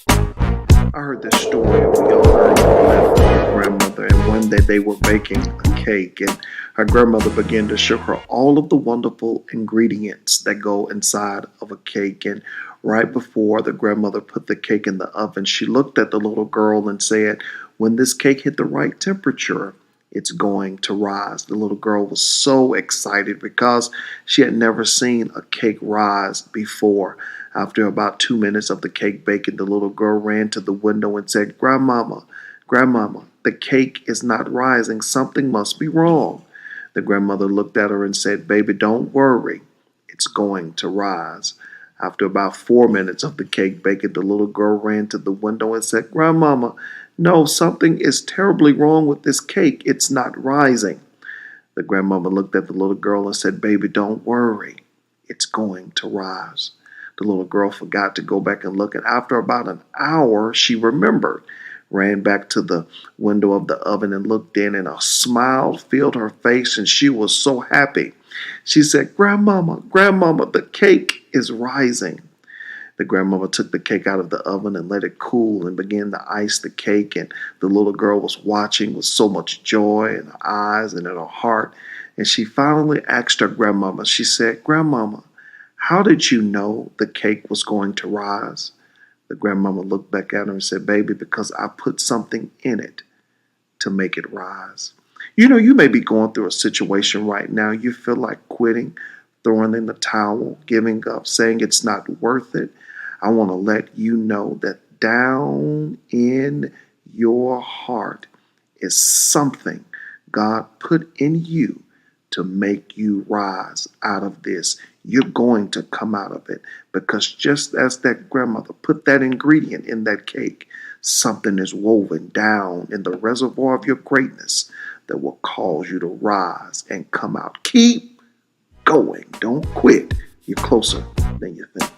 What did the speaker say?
I heard this story of a young girl who lived with her grandmother, and one day they were baking a cake, and her grandmother began to show her all of the wonderful ingredients that go inside of a cake. And right before the grandmother put the cake in the oven, she looked at the little girl and said, "When this cake hit the right temperature, it's going to rise." The little girl was so excited because she had never seen a cake rise before. After about 2 minutes of the cake baking, the little girl ran to the window and said, "Grandmama, Grandmama, the cake is not rising. Something must be wrong." The grandmother looked at her and said, "Baby, don't worry. It's going to rise." After about 4 minutes of the cake baking, the little girl ran to the window and said, "Grandmama, no, something is terribly wrong with this cake. It's not rising." The grandmother looked at the little girl and said, "Baby, don't worry. It's going to rise." The little girl forgot to go back and look, and after about an hour, she remembered, ran back to the window of the oven and looked in, and a smile filled her face, and she was so happy. She said, "Grandmama, Grandmama, the cake is rising." The grandmother took the cake out of the oven and let it cool and began to ice the cake. And the little girl was watching with so much joy in her eyes and in her heart. And she finally asked her grandmama, she said, "Grandmama, how did you know the cake was going to rise?" The grandmama looked back at her and said, "Baby, because I put something in it to make it rise." You may be going through a situation right now. You feel like quitting, throwing in the towel, giving up, saying it's not worth it. I want to let you know that down in your heart is something God put in you to make you rise out of this. You're going to come out of it because just as that grandmother put that ingredient in that cake, something is woven down in the reservoir of your greatness that will cause you to rise and come out. Keep going. Don't quit. You're closer than you think.